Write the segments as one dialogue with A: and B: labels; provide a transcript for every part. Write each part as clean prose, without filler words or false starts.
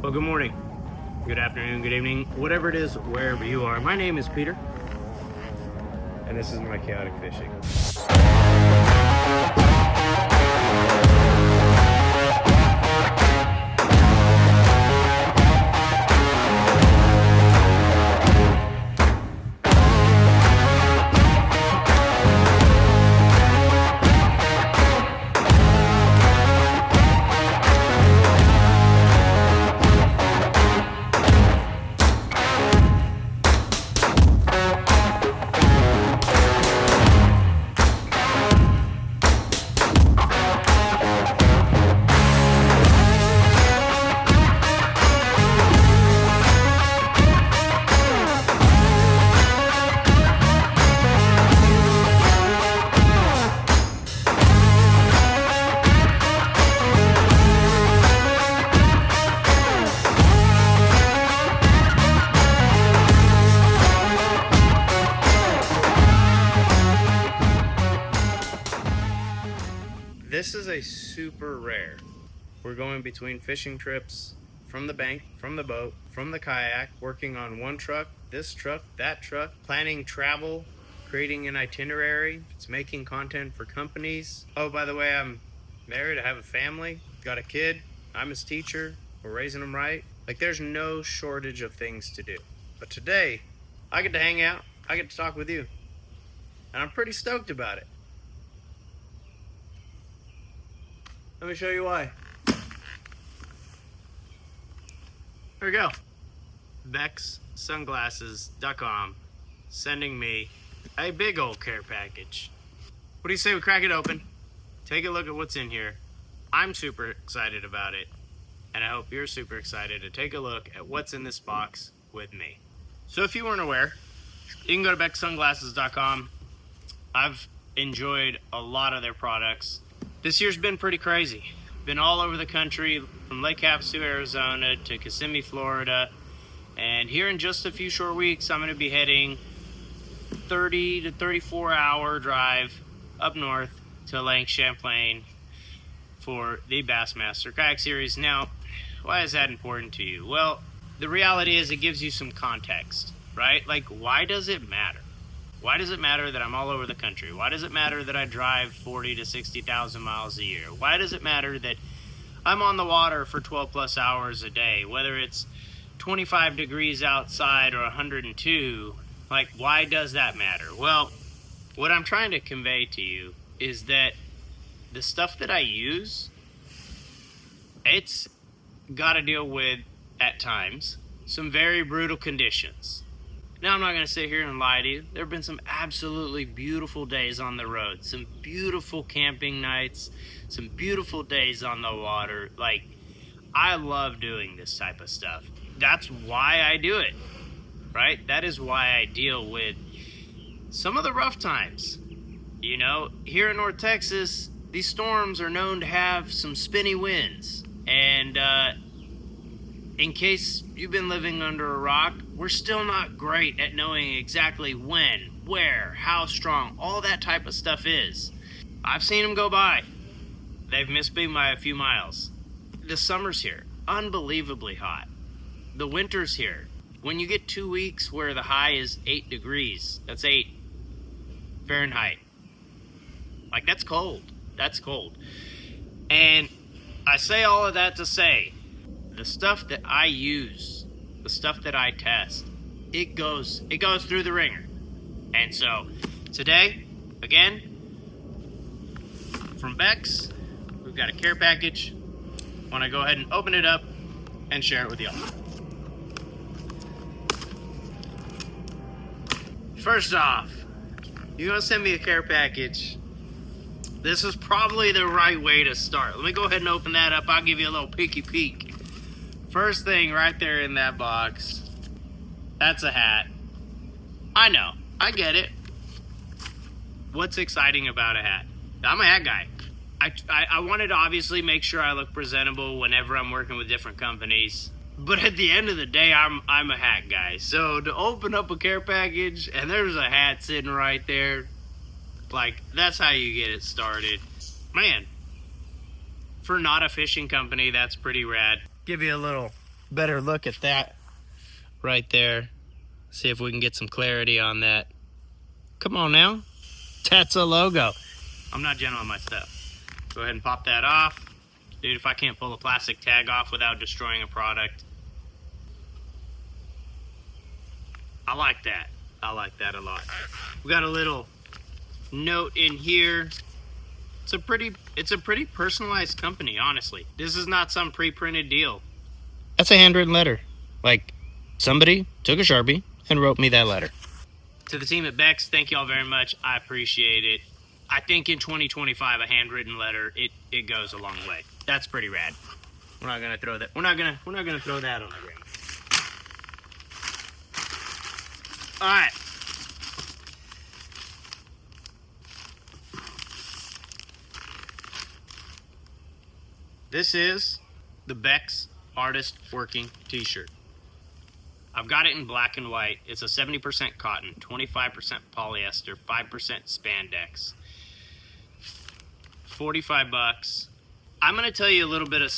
A: Well, good morning, good afternoon, good evening, whatever it is, wherever you are. My name is Peter, and this is my chaotic fishing. This is a super rare. We're going between fishing trips, from the bank, from the boat, from the kayak, working on one truck, this truck, that truck, planning travel, creating an itinerary. It's making content for companies. Oh, by the way, I'm married, I have a family, got a kid, I'm his teacher, we're raising him right. Like, there's no shortage of things to do. But today, I get to hang out, I get to talk with you, and I'm pretty stoked about it. Let me show you why. Here we go. BexSunglasses.com sending me a big old care package. What do you say we crack it open? Take a look at what's in here. I'm super excited about it, and I hope you're super excited to take a look at what's in this box with me. So if you weren't aware, you can go to BexSunglasses.com. I've enjoyed a lot of their products. This year's been pretty crazy. Been all over the country, from Lake Havasu, Arizona to Kissimmee, Florida. And here in just a few short weeks, I'm going to be heading 30 to 34 hour drive up north to Lake Champlain for the Bassmaster Kayak Series. Now, why is that important to you? Well, the reality is it gives you some context, right? Like, why does it matter? Why does it matter that I'm all over the country? Why does it matter that I drive 40 to 60,000 miles a year? Why does it matter that I'm on the water for 12 plus hours a day, whether it's 25 degrees outside or 102? Like, why does that matter? Well, what I'm trying to convey to you is that the stuff that I use, it's got to deal with, at times, some very brutal conditions. Now, I'm not going to sit here and lie to you. There have been some absolutely beautiful days on the road, some beautiful camping nights, some beautiful days on the water. Like, I love doing this type of stuff. That's why I do it, right? That is why I deal with some of the rough times. You know, here in North Texas, these storms are known to have some spinny winds. And, in case you've been living under a rock, we're still not great at knowing exactly when, where, how strong, all that type of stuff is. I've seen them go by. They've missed me by a few miles. The summer's here, unbelievably hot. The winter's here. When you get 2 weeks where the high is 8 degrees, that's 8 Fahrenheit. Like, that's cold. That's cold. And I say all of that to say, the stuff that I use, the stuff that I test, it goes through the ringer. And so today, again, from Bex, we've got a care package. I want to go ahead and open it up and share it with y'all. First off, you're gonna send me a care package. This is probably the right way to start. Let me go ahead and open that up. I'll give you a little peeky peek. First thing right there in that box, that's a hat. I know, I get it. What's exciting about a hat? I'm a hat guy. I wanted to obviously make sure I look presentable whenever I'm working with different companies. But at the end of the day, I'm a hat guy. So to open up a care package and there's a hat sitting right there, like, that's how you get it started. Man, for not a fishing company, that's pretty rad. Give you a little better look at that right there. See if we can get some clarity on that. Come on now. That's a logo. I'm not gentle on my stuff. Go ahead and pop that off. Dude, if I can't pull a plastic tag off without destroying a product, I like that. I like that a lot. We got a little note in here. It's a pretty personalized company, honestly. This is not some pre-printed deal. That's a handwritten letter. Like, somebody took a Sharpie and wrote me that letter. To the team at Beck's, thank you all very much. I appreciate it. I think in 2025, a handwritten letter, it goes a long way. That's pretty rad. We're not gonna throw that. We're not gonna throw that on the ground. All right. This is the Beck's Hardest Working T-shirt. I've got it in black and white. It's a 70% cotton, 25% polyester, 5% spandex. 45 bucks. I'm gonna tell you a little bit of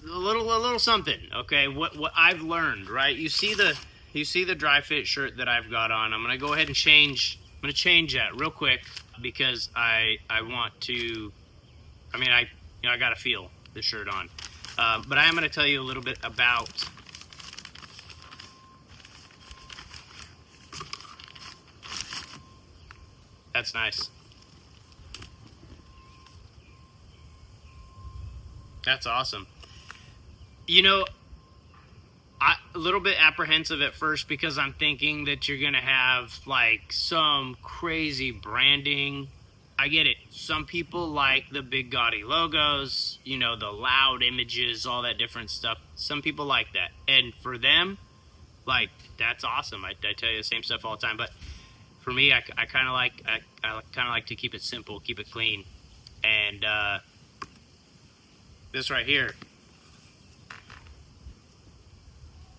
A: a little something, okay? What I've learned, right? You see the dry fit shirt that I've got on. I'm gonna go ahead and change. I'm gonna change that real quick because I want to. I mean, I gotta feel the shirt on. But I am gonna tell you a little bit about. That's nice. That's awesome. You know, I'm a little bit apprehensive at first because I'm thinking that you're going to have like some crazy branding. I get it. Some people like the big gaudy logos, you know, the loud images, all that different stuff. Some people like that. And for them, like, that's awesome. I tell you the same stuff all the time. But for me, I kind of like to keep it simple, keep it clean. And this right here,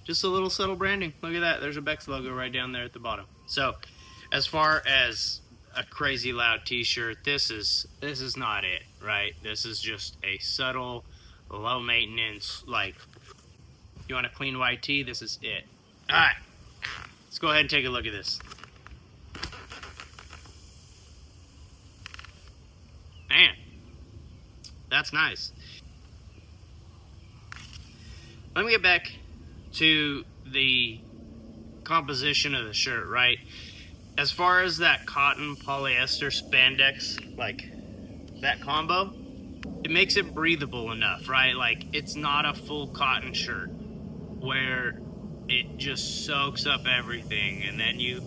A: just a little subtle branding. Look at that. There's a Beck's logo right down there at the bottom. So as far as a crazy loud t-shirt, this is not it, right? This is just a subtle, low maintenance, like, you want a clean white tee, this is it. All right, let's go ahead and take a look at this. Man, that's nice. Let me get back to the composition of the shirt, right? As far as that cotton, polyester, spandex, like that combo, it makes it breathable enough, right? Like, it's not a full cotton shirt where it just soaks up everything and then you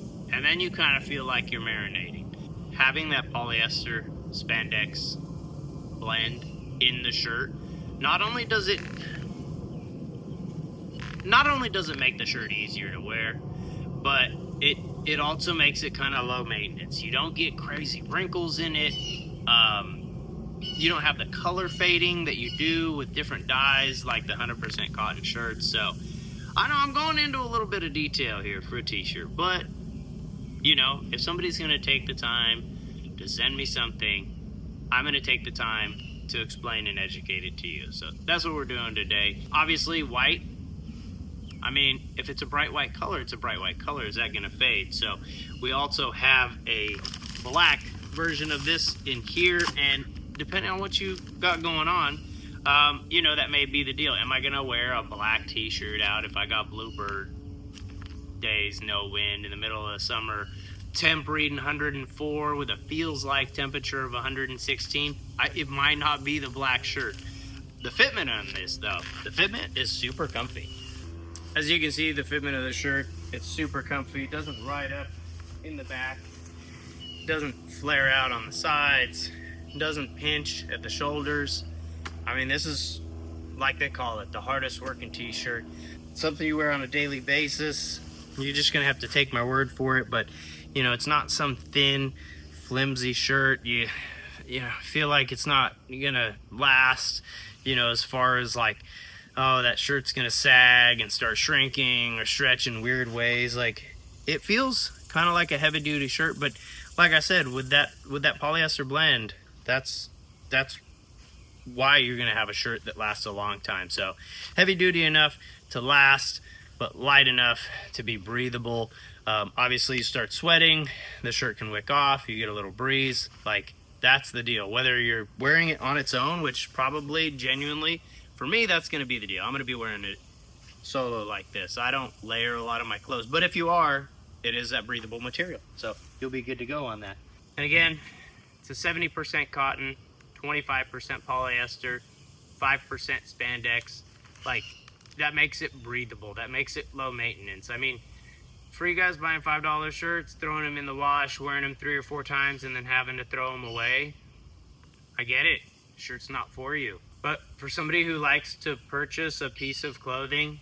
A: kind of feel like you're marinating. Having that polyester spandex blend in the shirt, not only does it make the shirt easier to wear, but it also makes it kind of low maintenance. You don't get crazy wrinkles in it. You don't have the color fading that you do with different dyes like the 100% cotton shirts. So I know I'm going into a little bit of detail here for a t-shirt, but you know, if somebody's going to take the time to send me something, I'm going to take the time to explain and educate it to you. So that's what we're doing today. Obviously, white. I mean, if it's a bright white color, it's a bright white color. Is that going to fade? So we also have a black version of this in here, and depending on what you got going on, you know, that may be the deal. Am I going to wear a black t-shirt out if I got bluebird days, no wind in the middle of the summer, temp reading 104 with a feels like temperature of 116? It might not be the black shirt. The fitment on this, though, the fitment is super comfy. As you can see, the fitment of the shirt, it's super comfy. It doesn't ride up in the back. It doesn't flare out on the sides. It doesn't pinch at the shoulders. I mean, this is, like they call it, the hardest working t-shirt. Something you wear on a daily basis. You're just gonna have to take my word for it, but you know, it's not some thin, flimsy shirt. You feel like it's not gonna last, you know, as far as like, oh, that shirt's gonna sag and start shrinking or stretch in weird ways. Like, it feels kind of like a heavy duty shirt, but like I said, with that polyester blend, that's why you're going to have a shirt that lasts a long time. So heavy duty enough to last, but light enough to be breathable. Obviously you start sweating, the shirt can wick off, you get a little breeze. Like, that's the deal. Whether you're wearing it on its own, which probably genuinely for me, that's going to be the deal. I'm going to be wearing it solo like this. I don't layer a lot of my clothes, but if you are, it is that breathable material, so you'll be good to go on that. And again, it's a 70% cotton, 25% polyester, 5% spandex. Like, that makes it breathable. That makes it low maintenance. I mean, for you guys buying $5 shirts, throwing them in the wash, wearing them 3 or 4 times, and then having to throw them away, I get it. Shirt's not for you. But for somebody who likes to purchase a piece of clothing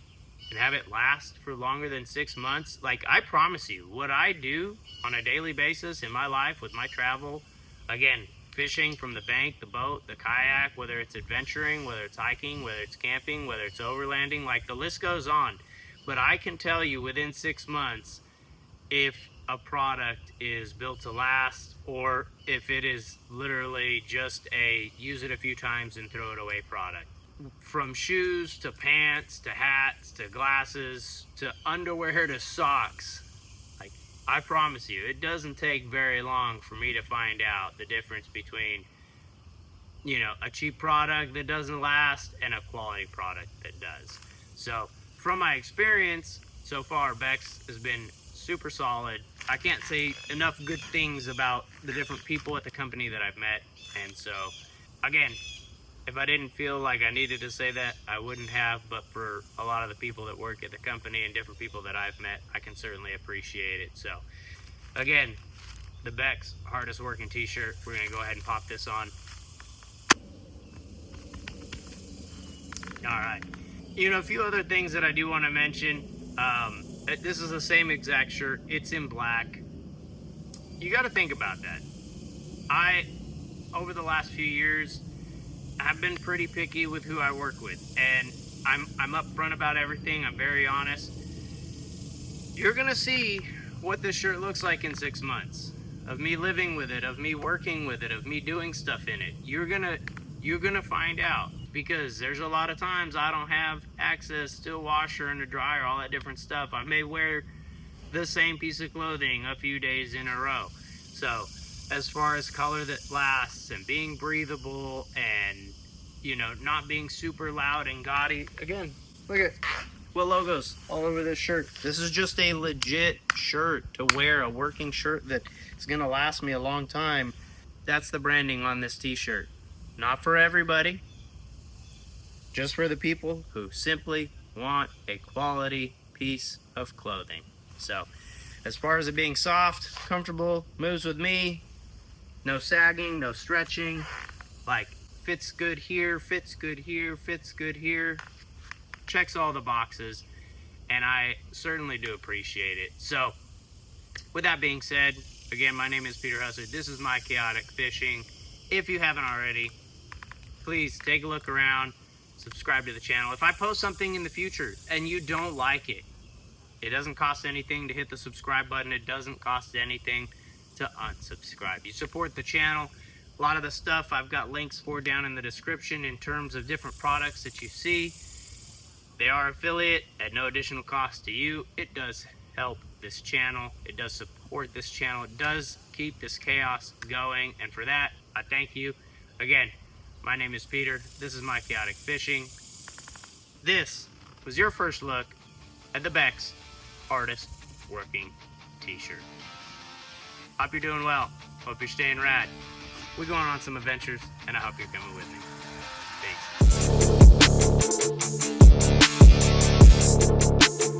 A: and have it last for longer than 6 months, like, I promise you, what I do on a daily basis in my life with my travel, again, fishing from the bank, the boat, the kayak, whether it's adventuring, whether it's hiking, whether it's camping, whether it's overlanding, like, the list goes on. But I can tell you within 6 months if a product is built to last or if it is literally just a use it a few times and throw it away product. From shoes to pants to hats to glasses to underwear to socks. Like, I promise you, it doesn't take very long for me to find out the difference between, you know, a cheap product that doesn't last and a quality product that does. So from my experience so far, Bex has been super solid. I can't say enough good things about the different people at the company that I've met. And so, again, if I didn't feel like I needed to say that, I wouldn't have. But for a lot of the people that work at the company and different people that I've met, I can certainly appreciate it. So, again, the Bex hardest working t-shirt. We're going to go ahead and pop this on. All right. You know, a few other things that I do want to mention. This is the same exact shirt. It's in black. You got to think about that. Over the last few years, I've been pretty picky with who I work with, and I'm upfront about everything. I'm very honest. You're gonna see what this shirt looks like in 6 months of me living with it, of me working with it, of me doing stuff in it. You're gonna find out, because there's a lot of times I don't have access to a washer and a dryer, all that different stuff. I may wear the same piece of clothing a few days in a row. So as far as color that lasts and being breathable and, you know, not being super loud and gaudy. Again, look at what logos all over this shirt. This is just a legit shirt to wear, a working shirt that is gonna last me a long time. That's the branding on this t-shirt. Not for everybody, just for the people who simply want a quality piece of clothing. So, as far as it being soft, comfortable, moves with me, no sagging, no stretching, like, fits good here, fits good here, fits good here, checks all the boxes, and I certainly do appreciate it. So, with that being said, again, my name is Peter Hussard. This is My Chaotic Fishing. If you haven't already, please take a look around, subscribe to the channel. If I post something in the future and you don't like it, it doesn't cost anything to hit the subscribe button. It doesn't cost anything to unsubscribe. You support the channel. A lot of the stuff I've got links for down in the description in terms of different products that you see. They are affiliate at no additional cost to you. It does help this channel. It does support this channel. It does keep this chaos going. And for that, I thank you. Again, my name is Peter. This is My Chaotic Fishing. This was your first look at the Bex hardest working t-shirt. Hope you're doing well. Hope you're staying rad. We're going on some adventures, and I hope you're coming with me.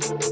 A: Peace.